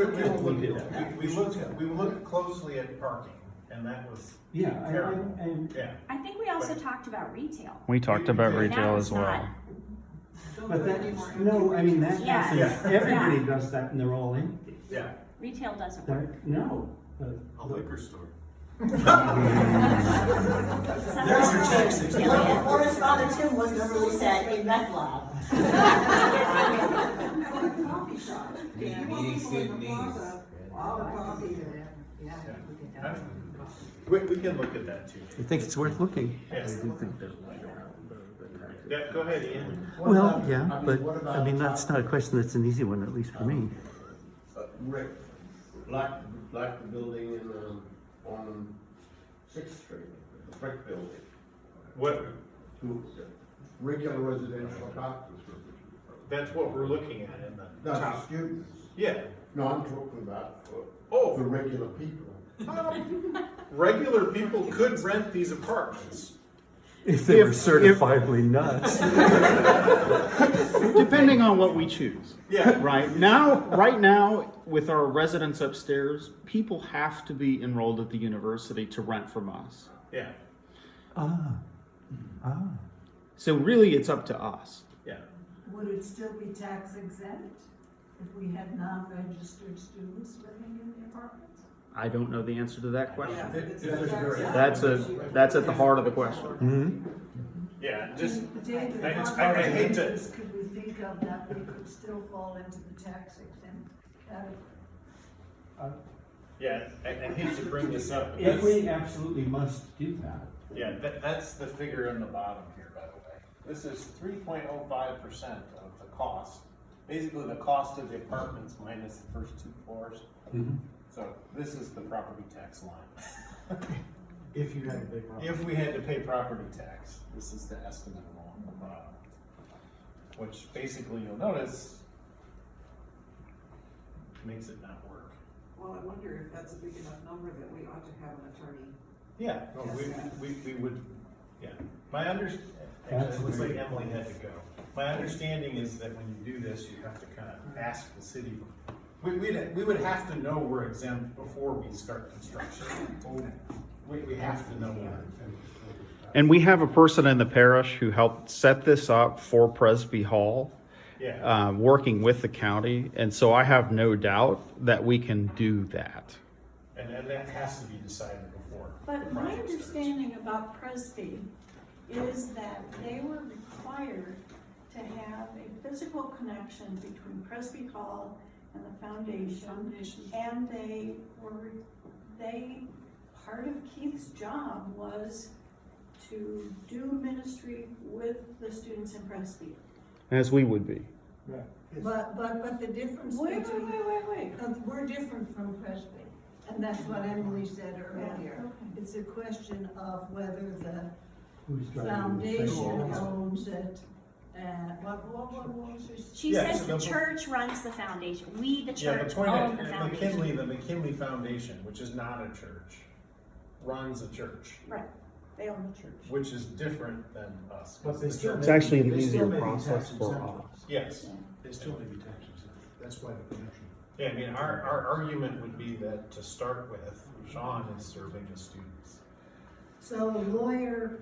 we looked closely at parking, and that was Yeah, terrible. and Yeah. I think we also talked about retail. We talked about That retail was as well. not- but that, no, I mean, that Yeah. happens, everybody does that and they're all empty. Yeah. Retail doesn't work. No. A liquor store. There's your tax exempt. Horace Father Tim was never said a meth lab. Coffee shop. Yeah, You want meeting people in the student needs. plaza, all the coffee there. We can look at that too. I think it's worth looking. Yes. Yeah, go ahead, Ian. Well, yeah, but, I mean, that's not a question that's an easy one, at least for me. Rick, like the building in, on Sixth Street, the brick building. What, To regular residential apartments. that's what we're looking at in the That's top. for students. Yeah. No, I'm talking about for Oh, regular people. regular people could rent these apartments. If they were If- certifiably nuts. Depending on what we choose. Yeah. Right now, with our residents upstairs, people have to be enrolled at the university to rent from us. Yeah, So really, it's up to us. yeah. Would it still be tax exempt if we had non-registered students living in the apartments? I don't know the answer to that question. Yeah. That's at the heart of the question. Mm-hmm. Yeah, just, David, if I our hate to, residents, could we think of that they could still fall into the tax exempt category? yeah, I hate to bring this up, but If that's, we absolutely must do that. yeah, that's the figure on the bottom here, by the way. This is 3.05% of the cost, basically the cost of the apartments minus the first 2 floors. So this is the property tax line. If you had a big problem. If we had to pay property tax, this is the estimate along the bottom. Which basically you'll notice makes it not work. Well, I wonder if that's a big enough number that we ought to have an attorney. Yeah, no, we would, yeah. My actually, it looks like Emily had to go. My understanding is that when you do this, you have to kind of ask the city. We would have to know we're exempt before we start construction. We have to know that. And we have a person in the parish who helped set this up for Presby Hall, Yeah, working with the county. And so I have no doubt that we can do that. and that has to be decided before. But the my project starts. understanding about Presby is that they were required to have a physical connection between Presby Hall and the foundation. And part of Keith's job was to do ministry with the students in Presby. As we would be. But the difference Wait. we're different from Presby, and that's what Emily said earlier. Okay. It's a question of whether the Who's driving the foundation thing? owns it, and what was your? She Yeah, says so the the- church runs the foundation. We, the Yeah, church, the point own the at foundation. the McKinley Foundation, which is not a church, runs a church, Right, they own the church. which is different than us. But they The still church- It's actually an They still easier may be process tax for exempt. us. Yes. They still may be tax exempt, that's why the connection. Yeah, I mean, our argument would be that to start with, Sean is serving the students. So a lawyer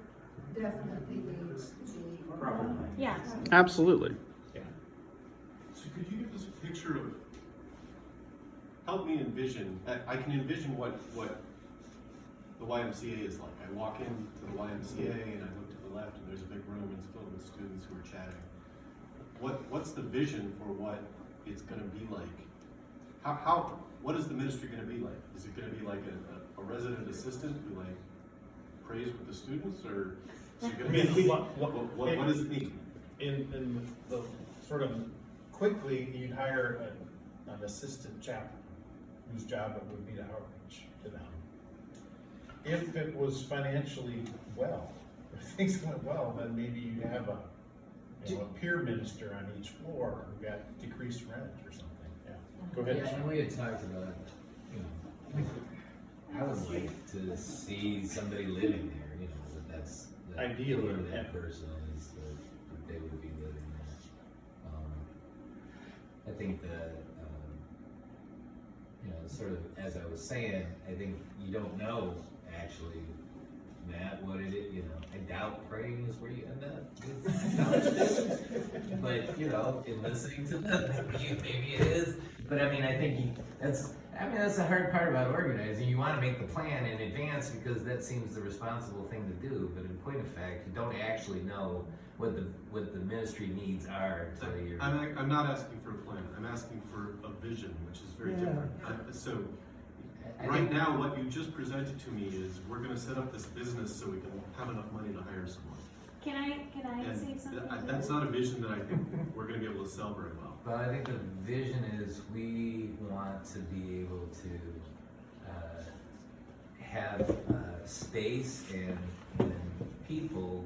definitely needs to be. Probably. Yeah. Absolutely. So could you give us a picture of, help me envision, I can envision what the YMCA is like. I walk into the YMCA and I look to the left and there's a big room, it's filled with students who are chatting. What's the vision for what it's gonna be like? What is the ministry gonna be like? Is it gonna be like a resident assistant who like prays with the students, or is it gonna be, what does it mean? In the sort of quickly, you'd hire an assistant chaplain whose job it would be to outreach to them. If it was financially well, if things went well, then maybe you'd have a peer minister on each floor who got decreased rent or something, yeah. Go ahead. Yeah, and we had talked about, I would like to see somebody living there, that's. Ideally, whoever yeah. that person is, that they would be living there. I think that, sort of, as I was saying, I think you don't know, actually, Matt, what it is, I doubt praying is where you end up with college students. But, in listening to them, maybe it is. But I think that's the hard part about organizing. You wanna make the plan in advance because that seems the responsible thing to do. But in point of fact, you don't actually know what the ministry needs are until you're. I'm not asking for a plan, I'm asking for a vision, which is very different. So, right now, what you just presented to me is, we're gonna set up this business so we can have enough money to hire someone. Can I say something? That's not a vision that I think we're gonna be able to sell very well. But I think the vision is we want to be able to have space and people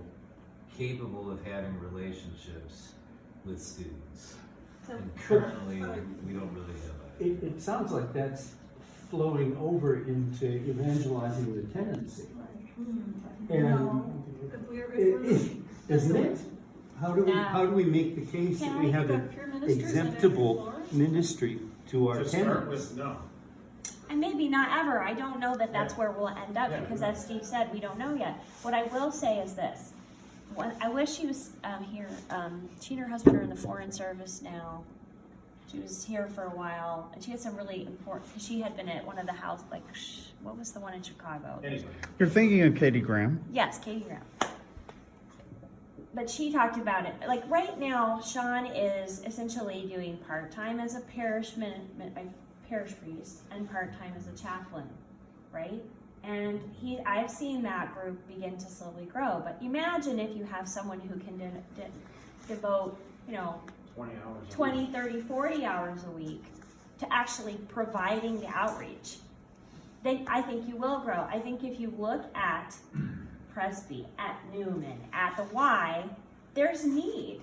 capable of having relationships with students. And currently, we don't really have It sounds like that's flowing over into evangelizing the tenancy. No, if Isn't it? How do we make the case that we have an exemptable ministry to our To start tenants? with, no. And maybe not ever, I don't know that that's where we'll end up, Yeah. because as Steve said, we don't know yet. What I will say is this, I wish she was, here, she and her husband are in the Foreign Service now. She was here for a while, and she had some really important, because she had been at one of the house, like, what was the one in Chicago? Anyway, You're thinking of Katie Graham? Yes, Katie Graham. But she talked about it, like, right now, Sean is essentially doing part-time as a parish priest and part-time as a chaplain, right? And I've seen that group begin to slowly grow, but imagine if you have someone who can devote, 20 hours. a 20, week. 30, 40 hours a week to actually providing the outreach, then I think you will grow. I think if you look at Presby, at Newman, at the Y, there's need.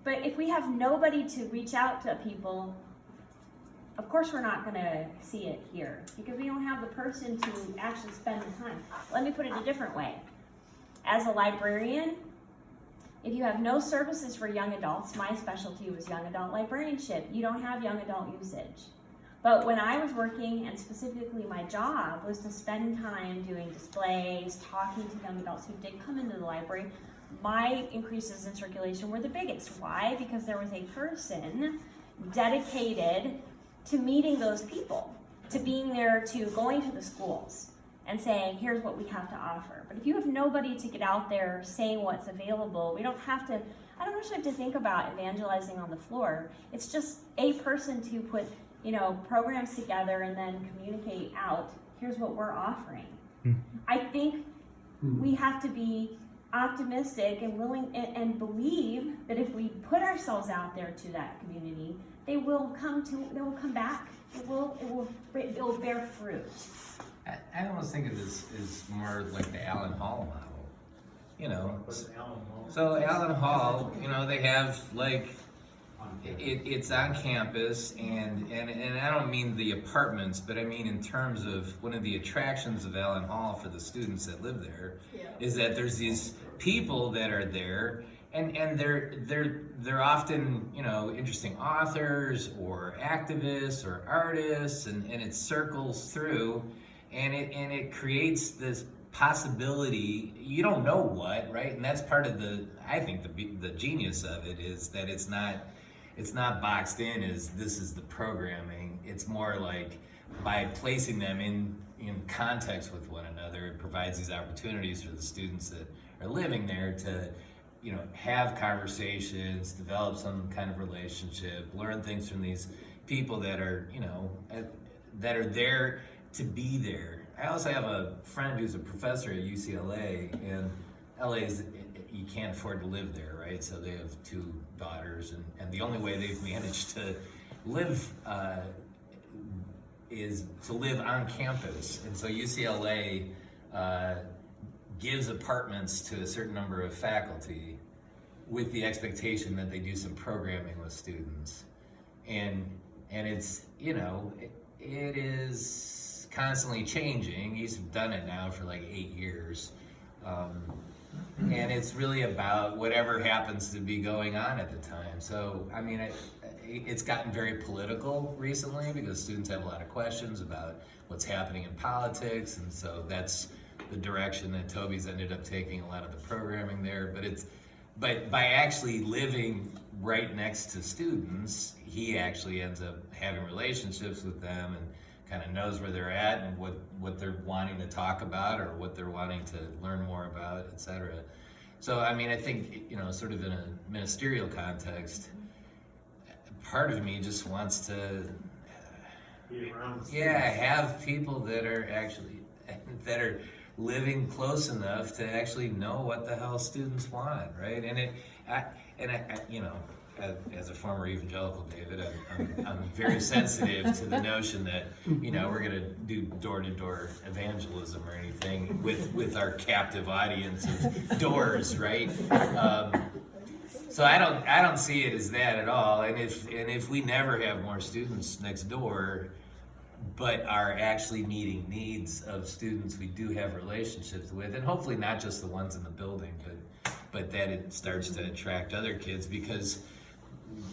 But if we have nobody to reach out to people, of course we're not gonna see it here, because we don't have the person to actually spend the time. Let me put it a different way. As a librarian, if you have no services for young adults, my specialty was young adult librarianship, you don't have young adult usage. But when I was working, and specifically my job was to spend time doing displays, talking to young adults who did come into the library, my increases in circulation were the biggest. Why? Because there was a person dedicated to meeting those people, to being there, to going to the schools and saying, here's what we have to offer. But if you have nobody to get out there saying what's available, we don't have to, I don't actually have to think about evangelizing on the floor. It's just a person to put, programs together and then communicate out, here's what we're offering. I think we have to be optimistic and willing and believe that if we put ourselves out there to that community, they will come back. It will bear fruit. I almost think of this as more like the Allen Hall model, What's Allen Hall? So Allen Hall, they have it's on campus, and I don't mean the apartments, but I mean in terms of one of the attractions of Allen Hall for the students that live there is that there's these people that are there, and they're often interesting authors or activists or artists, and it circles through, and it creates this possibility. You don't know what, right? And that's part of I think the genius of it is that it's not boxed in as this is the programming. It's more like by placing them in context with one another, it provides these opportunities for the students that are living there to have conversations, develop some kind of relationship, learn things from these people that are that are there to be there. I also have a friend who's a professor at UCLA, and you can't afford to live there, right? So they have 2 daughters, and the only way they've managed to live is to live on campus. And so UCLA gives apartments to a certain number of faculty with the expectation that they do some programming with students. And it's, it is constantly changing. He's done it now for like 8 years. And it's really about whatever happens to be going on at the time. So, I mean, it's gotten very political recently because students have a lot of questions about what's happening in politics, and so that's the direction that Toby's ended up taking a lot of the programming there. But by actually living right next to students, he actually ends up having relationships with them and kind of knows where they're at and what they're wanting to talk about or what they're wanting to learn more about, etc. So, I mean, I think, sort of in a ministerial context, part of me just wants to, have people that are living close enough to actually know what the hell students want, right? And as a former evangelical, David, I'm very sensitive to the notion that, we're gonna do door-to-door evangelism or anything with our captive audience of doors, right? So I don't see it as that at all. And if we never have more students next door, but are actually meeting needs of students we do have relationships with, and hopefully not just the ones in the building, but that it starts to attract other kids because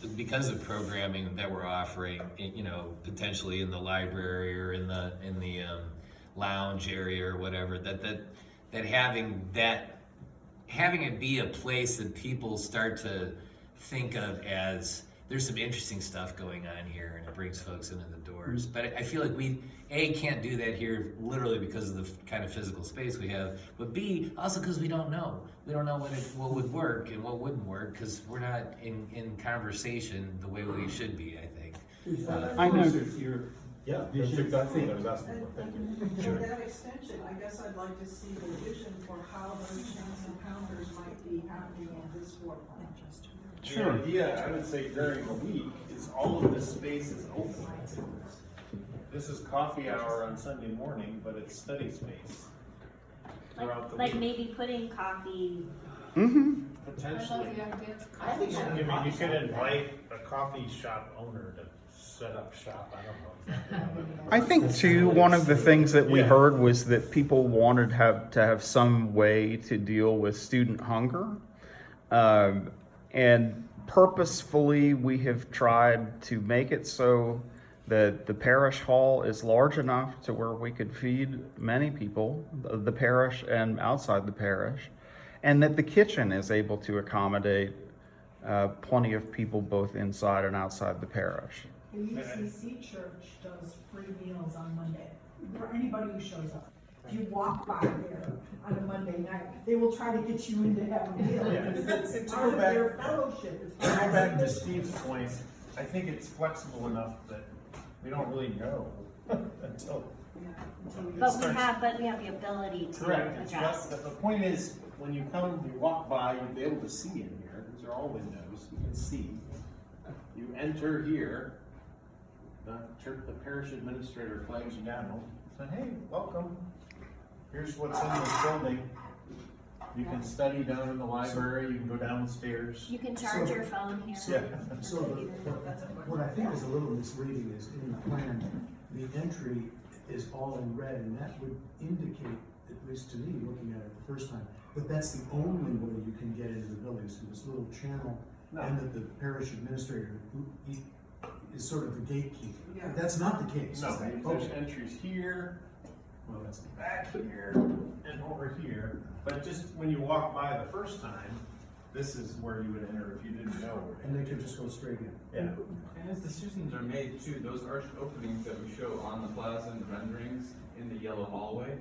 of programming that we're offering, you know, potentially in the library or in the lounge area or whatever, that having it be a place that people start to think of as there's some interesting stuff going on here and it brings folks into the doors. But I feel like we, A, can't do that here literally because of the kind of physical space we have, but B, also because we don't know. We don't know what would work and what wouldn't work because we're not in conversation the way we should be, I think. I know. Yeah, that's exactly what I was asking for. Thank you. For that extension, I guess I'd like to see the vision for how those chance encounters might be happening on this floor plan. Sure. The idea, I would say during the week, is all of this space is open. This is coffee hour on Sunday morning, but it's study space throughout the Like week. maybe putting coffee. Mm-hmm. Potentially. I think I mean, you could invite a coffee shop owner to set up shop, I don't know. exactly how that would I work. think too, one of the things that we Yeah. heard was that people wanted to have some way to deal with student hunger. And purposefully, we have tried to make it so that the parish hall is large enough to where we could feed many people, the parish and outside the parish, and that the kitchen is able to accommodate plenty of people both inside and outside the parish. The UCC church does free meals on Monday for anybody who shows up. If you walk by there on a Monday night, they will try to get you in to have a meal. Yeah. Because To it's go part of back- their fellowship. It's To part go of back their- to Steve's point, I think it's flexible enough that we don't really know until. But we have the ability to Correct. It's adjust. the point is, when you come, you walk by, you'll be able to see in here. These are all windows. You can see. You enter here. The parish administrator flags you down. Say, hey, welcome. Here's what's in this building. You can study down in the library. You can go downstairs. You can charge your phone here. Yeah. So what I think is a little misleading is in the plan, the entry is all in red, and that would indicate, at least to me, looking at it the first time, that that's the only way you can get into the building, is through this little channel, and that the parish administrator is sort of the gatekeeper. Yeah. But that's not the case. No, is that? there's Okay. entries here, well, that's back here, and over here. But just when you walk by the first time, this is where you would enter if you didn't know. And they could just go straight in. Yeah. And as decisions are made too, those arched openings that we show on the plaza and the renderings in the yellow hallway,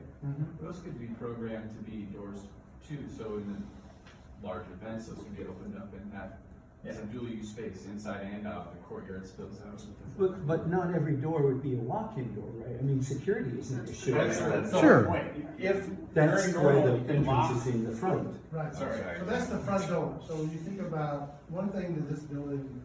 those could be programmed to be doors too. So in the large events, those could get opened up and have some dual use space inside and out. The courtyard spills out. But not every door would be a walk-in door, right? I mean, security isn't an issue. That's the Sure. whole point. If That's during why normal, the you can lock. entrance is in the front. Right, Sorry. so that's the front door. So when you think about, one thing that this building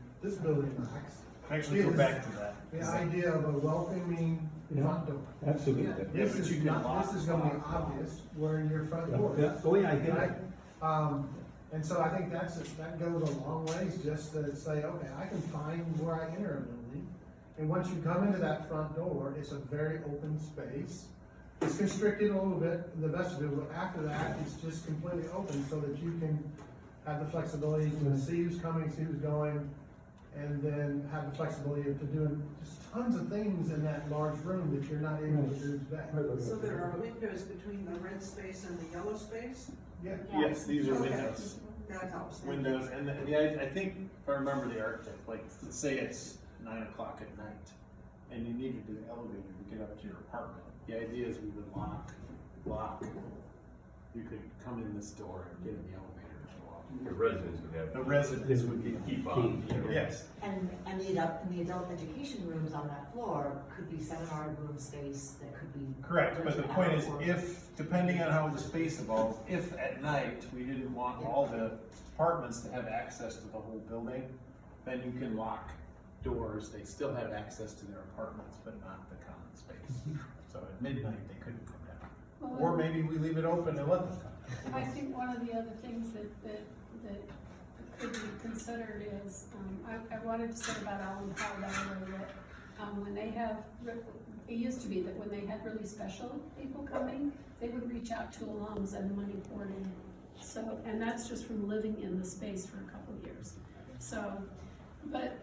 lacks. Actually, go is back to that. The idea of a welcoming front door. Absolutely. This but is you can not, lock this is gonna be obvious where your front Yeah, door yeah. is. Oh, yeah, I get it. Right? And so I think that goes a long ways, just to say, okay, I can find where I enter a building. And once you come into that front door, it's a very open space. It's constricted a little bit in the vestibule, but after that, it's just completely open so that you can have the flexibility to see who's coming, see who's going, and then have the flexibility of doing just tons of things in that large room that you're not able to do today. So there are windows between the red space and the yellow space? Yeah. Yes, these are Okay. windows. That helps. Windows, and I think, if I remember the architect, like, let's say it's 9 o'clock at night, and you needed the elevator to get up to your apartment. The idea is we would lock. You could come in this door and get in the elevator and go up. The residents would have. The residents would be Key fob. Yes. And the adult education rooms on that floor could be seminar room space that could be. Correct, but the point is, Or- if, depending on how the space evolves, if at night we didn't want all the apartments to have access to the whole building, then you can lock doors, they still have access to their apartments, but not the common space. So at midnight, they couldn't come down. Or maybe we leave it open and let them come. I think one of the other things that could be considered is, I wanted to say about Allen Hall, that when they have, it used to be that when they had really special people coming, they would reach out to alums and the money poured in. So, and that's just from living in the space for a couple of years. So, but